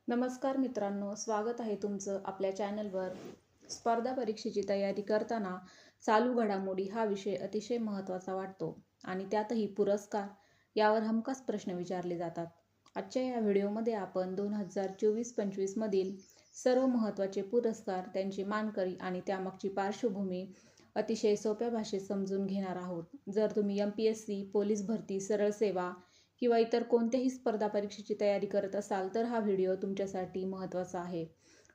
नमस्कार मित्रांनो, स्वागत आहे तुमचं आपल्या चॅनलवर. स्पर्धा परीक्षेची तयारी करताना चालू घडामोडी हा विषय अतिशय महत्त्वाचा वाटतो आणि त्यातही पुरस्कार यावर हमखास प्रश्न विचारले जातात. आजच्या या व्हिडिओमध्ये आपण 2024-25 मधील सर्व महत्त्वाचे पुरस्कार, त्यांची मानकरी आणि त्यामागची पार्श्वभूमी अतिशय सोप्या भाषेत समजून घेणार आहोत. जर तुम्ही MPSC, पोलीस भरती, सरळ सेवा किंवा इतर कोणत्याही स्पर्धा परीक्षेची तयारी करत असाल तर हा व्हिडिओ तुमच्यासाठी महत्त्वाचा आहे.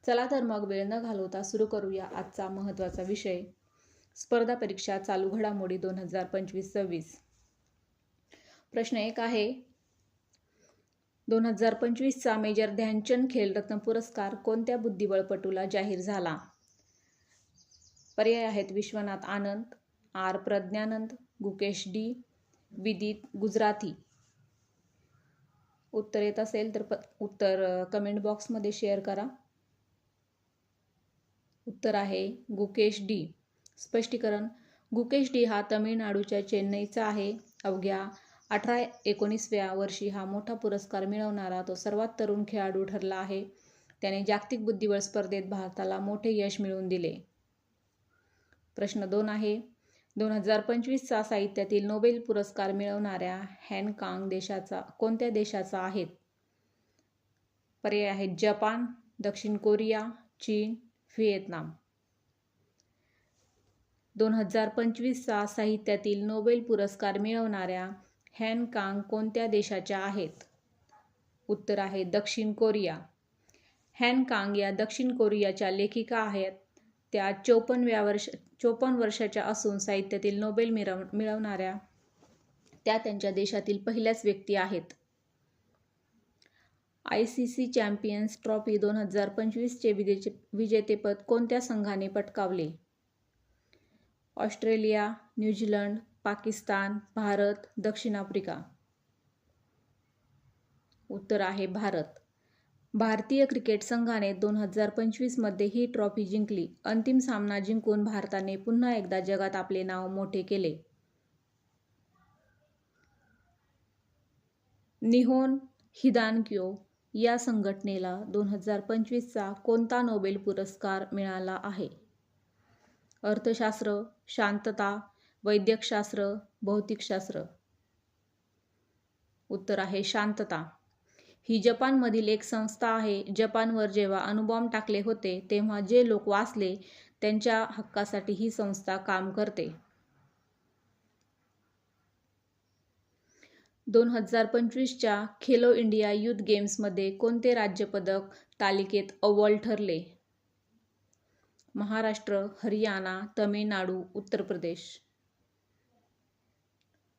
चला तर मग वेळ न घालवता सुरू करूया आजचा महत्त्वाचा विषय, स्पर्धा परीक्षा चालू घडामोडी 2025-26. प्रश्न 1 आहे, 2025चा मेजर ध्यानचंद खेलरत्न पुरस्कार कोणत्या बुद्धिबळपटूला जाहीर झाला? पर्याय आहेत विश्वनाथ आनंद, R. प्रज्ञानंद, गुकेश D, विदित गुजराथी. उत्तर येत असेल तर उत्तर कमेंट बॉक्समध्ये शेअर करा. उत्तर आहे गुकेश D. स्पष्टीकरण: गुकेश D हा तमिळनाडूच्या चेन्नईचा आहे. अवघ्या 18-19व्या वर्षी हा मोठा पुरस्कार मिळवणारा तो सर्वात तरुण खेळाडू ठरला आहे. त्याने जागतिक बुद्धिबळ स्पर्धेत भारताला मोठे यश मिळवून दिले. प्रश्न 2 आहे, 2025चा साहित्यातील नोबेल पुरस्कार मिळवणाऱ्या हॉंगकॉंग कोणत्या देशाचा आहेत? पर्याय आहेत जपान, दक्षिण कोरिया, चीन, व्हिएतनाम. 2025चा साहित्यातील नोबेल पुरस्कार मिळवणाऱ्या हॉंगकॉंग कोणत्या देशाच्या आहेत? उत्तर आहे दक्षिण कोरिया. हॉंगकॉंग या दक्षिण कोरियाच्या लेखिका आहेत. त्या 54 वर्षाच्या असून साहित्यातील नोबेल मिळवणाऱ्या त्या त्यांच्या देशातील पहिल्याच व्यक्ती आहेत. ICC चॅम्पियन्स ट्रॉफी 2025चे विजेतेपद कोणत्या संघाने पटकावले? ऑस्ट्रेलिया, न्यूझीलंड, पाकिस्तान, भारत, दक्षिण आफ्रिका. उत्तर आहे भारत. भारतीय क्रिकेट संघाने 2025 मध्ये ही ट्रॉफी जिंकली. अंतिम सामना जिंकून भारताने पुन्हा एकदा जगात आपले नाव मोठे केले. निहोन हिदान्क्यो या संघटनेला 2025चा कोणता नोबेल पुरस्कार मिळाला आहे? अर्थशास्त्र, शांतता, वैद्यकशास्त्र, भौतिकशास्त्र. उत्तर आहे शांतता. ही जपानमधील एक संस्था आहे. जपानवर जेव्हा अणुबॉम्ब टाकले होते तेव्हा जे लोक वाचले त्यांच्या हक्कासाठी ही संस्था काम करते. 2025च्या खेलो इंडिया युथ गेम्समध्ये कोणते राज्य पदक तालिकेत अव्वल ठरले? महाराष्ट्र, हरियाणा, तमिळनाडू, उत्तर प्रदेश.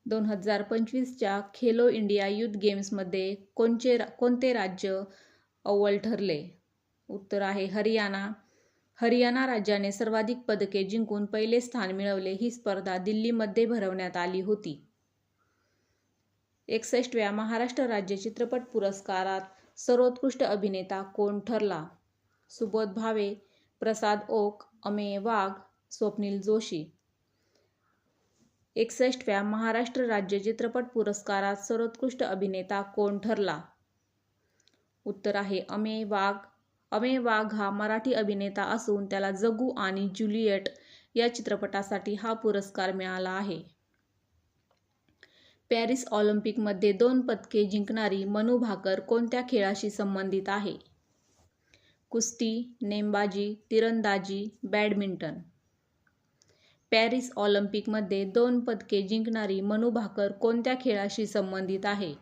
2025च्या खेलो इंडिया युथ गेम्समध्ये कोणते राज्य अव्वल ठरले? उत्तर आहे हरियाणा. हरियाणा राज्याने सर्वाधिक पदके जिंकून पहिले स्थान मिळवले. ही स्पर्धा दिल्लीमध्ये भरवण्यात आली होती. 61व्या महाराष्ट्र राज्य चित्रपट पुरस्कारात सर्वोत्कृष्ट अभिनेता कोण ठरला? सुबोध भावे, प्रसाद ओक, अमेय वाघ, स्वप्नील जोशी. 61व्या महाराष्ट्र राज्य चित्रपट पुरस्कारात सर्वोत्कृष्ट अभिनेता कोण ठरला? उत्तर आहे अमेय वाघ. अमेय वाघ हा मराठी अभिनेता असून त्याला जग्गू आणि ज्युलियट या चित्रपटासाठी हा पुरस्कार मिळाला आहे. पॅरिस ऑलिम्पिकमध्ये 2 पदके जिंकणारी मनू भाकर कोणत्या खेळाशी संबंधित आहे? कुस्ती, नेमबाजी, तिरंदाजी, बॅडमिंटन. पॅरिस ऑलिम्पिकमध्ये 2 पदके जिंकणारी मनू भाकर कोणत्या खेळाशी संबंधित आहे?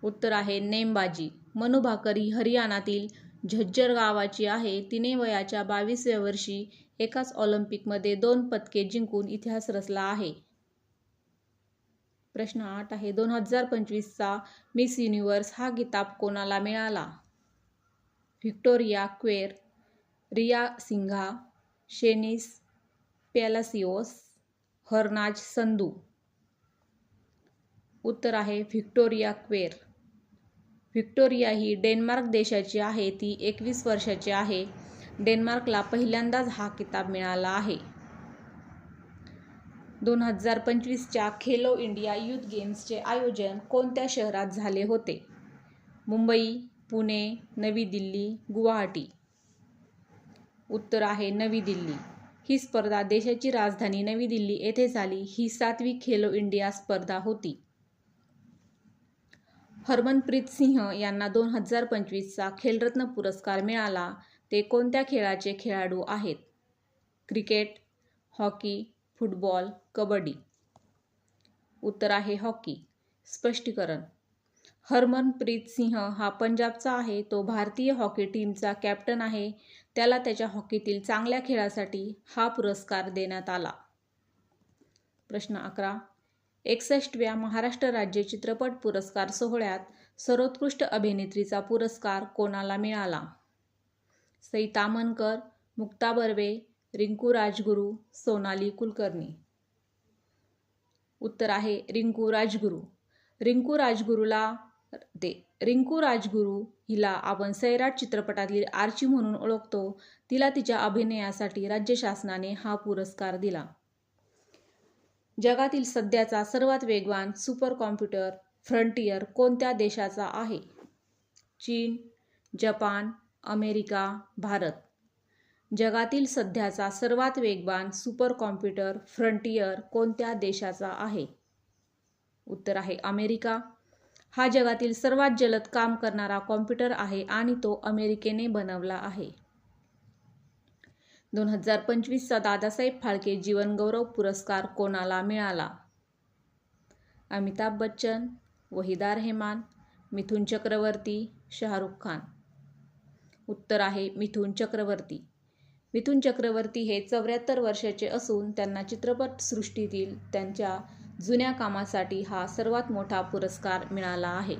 उत्तर आहे नेमबाजी. मनू भाकर ही हरियाणातील झज्जर गावाची आहे. तिने वयाच्या 22व्या वर्षी एकाच ऑलिम्पिकमध्ये 2 पदके जिंकून इतिहास रचला आहे. प्रश्न 8 आहे, 2025चा मिस युनिव्हर्स हा किताब कोणाला मिळाला? व्हिक्टोरिया क्वेर, रिया सिंघा, शेनिस पॅलासिओस, हरनाज संधू. उत्तर आहे व्हिक्टोरिया क्वेर. व्हिक्टोरिया ही डेन्मार्क देशाची आहे. ती 21 वर्षाची आहे. डेन्मार्कला पहिल्यांदाच हा किताब मिळाला आहे. 2025च्या खेलो इंडिया युथ गेम्सचे आयोजन कोणत्या शहरात झाले होते? मुंबई, पुणे, नवी दिल्ली, गुवाहाटी. उत्तर आहे नवी दिल्ली. ही स्पर्धा देशाची राजधानी नवी दिल्ली येथे झाली. ही 7वी खेलो इंडिया स्पर्धा होती. हरमनप्रीत सिंह यांना 2025चा खेलरत्न पुरस्कार मिळाला. ते कोणत्या खेळाचे खेळाडू आहेत? Cricket, hockey, football, kabaddi. उत्तर आहे हॉकी. स्पष्टीकरण: हरमनप्रीत सिंह हा पंजाबचा आहे. तो भारतीय हॉकी टीमचा कॅप्टन आहे. त्याला त्याच्या हॉकीतील चांगल्या खेळासाठी हा पुरस्कार देण्यात आला. प्रश्न 11. 61व्या महाराष्ट्र राज्य चित्रपट पुरस्कार सोहळ्यात सर्वोत्कृष्ट अभिनेत्रीचा पुरस्कार कोणाला मिळाला? सई ताम्हणकर, मुक्ता बर्वे, रिंकू राजगुरू, सोनाली कुलकर्णी. उत्तर आहे रिंकू राजगुरू. रिंकू राजगुरू हिला आपण सैराट चित्रपटातील आर्ची म्हणून ओळखतो. तिला तिच्या अभिनयासाठी राज्य शासनाने हा पुरस्कार दिला. जगातील सध्याचा सर्वात वेगवान सुपर कॉम्प्युटर फ्रंटियर कोणत्या देशाचा आहे? चीन, जपान, अमेरिका, भारत. जगातील सध्याचा सर्वात वेगवान सुपर कॉम्प्युटर फ्रंटियर कोणत्या देशाचा आहे? उत्तर आहे अमेरिका. हा जगातील सर्वात जलद काम करणारा कॉम्प्युटर आहे आणि तो अमेरिकेने बनवला आहे. 2025चा दादासाहेब फाळके जीवनगौरव पुरस्कार कोणाला मिळाला? अमिताभ बच्चन, वहिदा रेहमान, मिथुन चक्रवर्ती, शाहरुख खान. उत्तर आहे मिथुन चक्रवर्ती. मिथुन चक्रवर्ती हे 74 वर्षाचे असून त्यांना चित्रपटसृष्टीतील त्यांच्या जुन्या कामासाठी हा सर्वात मोठा पुरस्कार मिळाला आहे.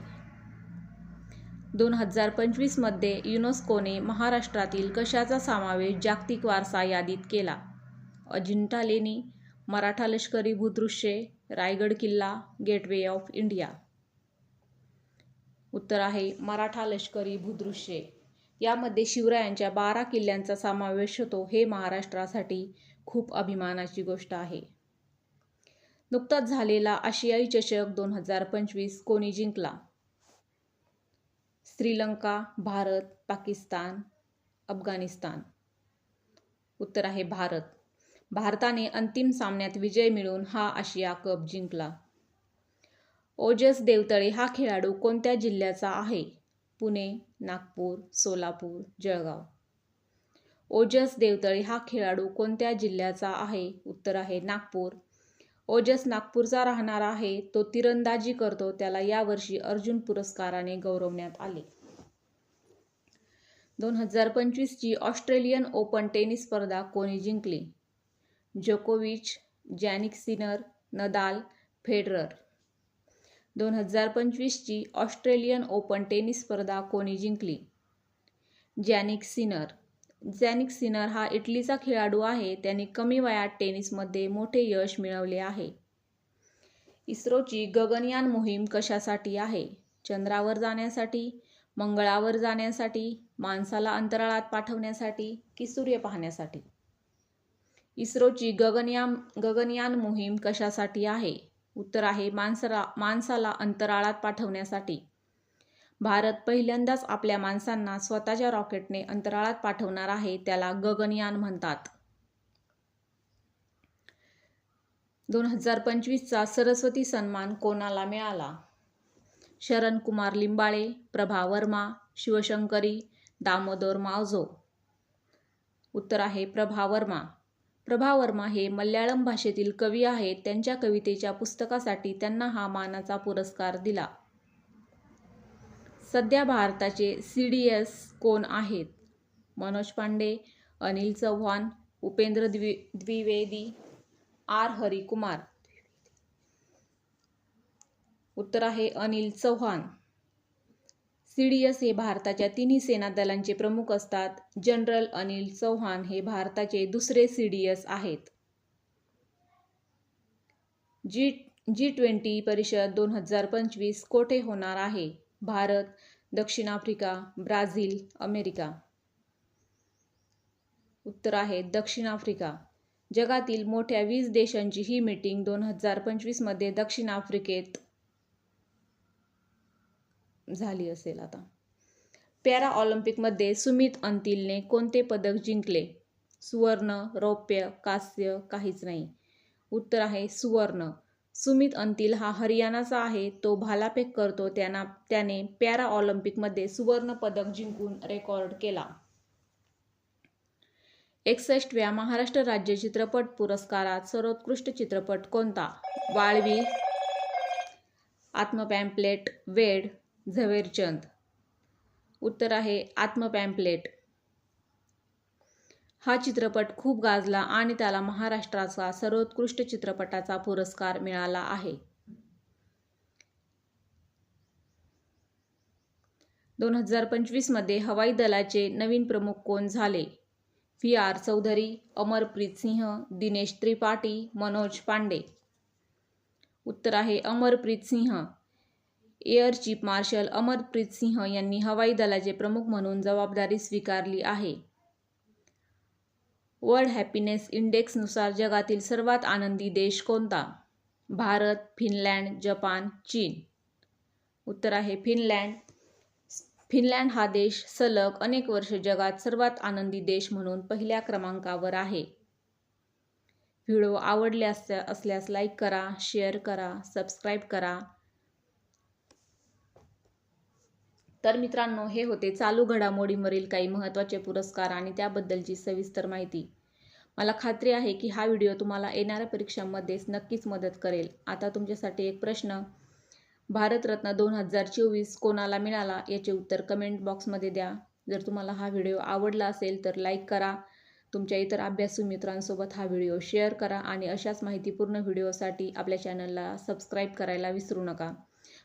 2025 मध्ये युनेस्कोने महाराष्ट्रातील कशाचा समावेश जागतिक वारसा यादीत केला? अजिंठा लेणी, मराठा लष्करी भूदृश्ये, रायगड किल्ला, गेटवे ऑफ इंडिया. उत्तर आहे मराठा लष्करी भूदृश्ये. यामध्ये शिवरायांच्या 12 किल्ल्यांचा समावेश होतो. हे महाराष्ट्रासाठी खूप अभिमानाची गोष्ट आहे. नुकताच झालेला आशियाई चषक 2025 कोणी जिंकला? श्रीलंका, भारत, पाकिस्तान, अफगाणिस्तान. उत्तर आहे भारत. भारताने अंतिम सामन्यात विजय मिळवून हा आशिया कप जिंकला. ओजस देवतळे हा खेळाडू कोणत्या जिल्ह्याचा आहे? पुणे, नागपूर, सोलापूर, जळगाव. ओजस देवतळे हा खेळाडू कोणत्या जिल्ह्याचा आहे? उत्तर आहे नागपूर. ओजस नागपूरचा राहणारा आहे. तो तिरंदाजी करतो. त्याला यावर्षी अर्जुन पुरस्काराने गौरवण्यात आले. 2025ची ऑस्ट्रेलियन ओपन टेनिस स्पर्धा कोणी जिंकली? जोकोविच, जॅनिक सिनर, नदाल, फेडरर. 2025ची ऑस्ट्रेलियन ओपन टेनिस स्पर्धा कोणी जिंकली? जॅनिक सिनर. जॅनिक सिनर हा इटलीचा खेळाडू आहे. त्याने कमी वयात टेनिसमध्ये मोठे यश मिळवले आहे. इस्रोची गगनयान मोहीम कशासाठी आहे? चंद्रावर जाण्यासाठी, मंगळावर जाण्यासाठी, माणसाला अंतराळात पाठवण्यासाठी की सूर्य पाहण्यासाठी? इस्रोची गगनयान मोहीम कशासाठी आहे? उत्तर आहे माणसाला अंतराळात पाठवण्यासाठी. भारत पहिल्यांदाच आपल्या माणसांना स्वतःच्या रॉकेटने अंतराळात पाठवणार आहे. त्याला गगनयान म्हणतात. 2025चा सरस्वती सन्मान कोणाला मिळाला? शरण कुमार लिंबाळे, प्रभा वर्मा, शिवशंकरी, दामोदर मावजो. उत्तर आहे प्रभा वर्मा. प्रभा वर्मा हे मल्याळम भाषेतील कवी आहेत. त्यांच्या कवितेच्या पुस्तकासाठी त्यांना हा मानाचा पुरस्कार दिला. सध्या भारताचे CDS कोण आहेत? मनोज पांडे, अनिल चौहान, उपेंद्र द्विवेदी, आर हरिकुमार. उत्तर आहे अनिल चौहान. CDS हे भारताच्या तिन्ही सेना दलांचे प्रमुख असतात. जनरल अनिल चौहान हे भारताचे दुसरे CDS आहेत. G20 परिषद 2025 कोठे होणार आहे? भारत, दक्षिण आफ्रिका, ब्राझील, अमेरिका. उत्तर आहे दक्षिण आफ्रिका. जगातील मोठ्या 20 देशांची ही मीटिंग 2025 मध्ये दक्षिण आफ्रिकेत झाली असेल. आता पॅरा ऑलिम्पिकमध्ये सुमित अंतिलने कोणते पदक जिंकले? सुवर्ण, रौप्य, कांस्य, काहीच नाही. उत्तर आहे सुवर्ण. सुमित अंतिल हा हरियाणाचा आहे. तो भालाफेक करतो. त्याने पॅरा ऑलिम्पिकमध्ये सुवर्ण पदक जिंकून रेकॉर्ड केला. 61व्या महाराष्ट्र राज्य चित्रपट पुरस्कारात सर्वोत्कृष्ट चित्रपट कोणता? वाळवी, आत्मपॅम्पलेट, वेड, झवेरचंद. उत्तर आहे आत्मपॅम्पलेट. हा चित्रपट खूप गाजला आणि त्याला महाराष्ट्राचा सर्वोत्कृष्ट चित्रपटाचा पुरस्कार मिळाला आहे. 2025 मध्ये हवाई दलाचे नवीन प्रमुख कोण झाले? VR चौधरी, अमरप्रीत सिंह, दिनेश त्रिपाठी, मनोज पांडे. उत्तर आहे अमरप्रीत सिंह. एअर चीफ मार्शल अमरप्रीत सिंह यांनी हवाई दलाचे प्रमुख म्हणून जबाबदारी स्वीकारली आहे. वर्ल्ड हॅपीनेस इंडेक्सनुसार जगातील सर्वात आनंदी देश कोणता? भारत, फिनलँड, जपान, चीन. उत्तर आहे फिनलँड. फिनलँड हा देश सलग अनेक वर्ष जगात सर्वात आनंदी देश म्हणून पहिल्या क्रमांकावर आहे. व्हिडिओ आवडले असल्यास लाईक करा, शेअर करा, सबस्क्राईब करा. तर मित्रांनो, हे होते चालू घडामोडींवरील काही महत्त्वाचे पुरस्कार आणि त्याबद्दलची सविस्तर माहिती. मला खात्री आहे की हा व्हिडिओ तुम्हाला येणाऱ्या परीक्षांमध्ये नक्कीच मदत करेल. आता तुमच्यासाठी एक प्रश्न. भारतरत्न 2024 कोणाला मिळाला? याचे उत्तर कमेंट बॉक्समध्ये द्या. जर तुम्हाला हा व्हिडिओ आवडला असेल तर लाईक करा. तुमच्या इतर अभ्यासू मित्रांसोबत हा व्हिडिओ शेअर करा आणि अशाच माहितीपूर्ण व्हिडिओसाठी आपल्या चॅनलला सबस्क्राईब करायला विसरू नका.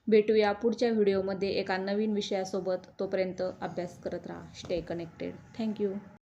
भेटूया पुढच्या व्हिडिओमध्ये एका नवीन विषयासोबत. तोपर्यंत अभ्यास करत राहा. Stay connected. थँक्यू.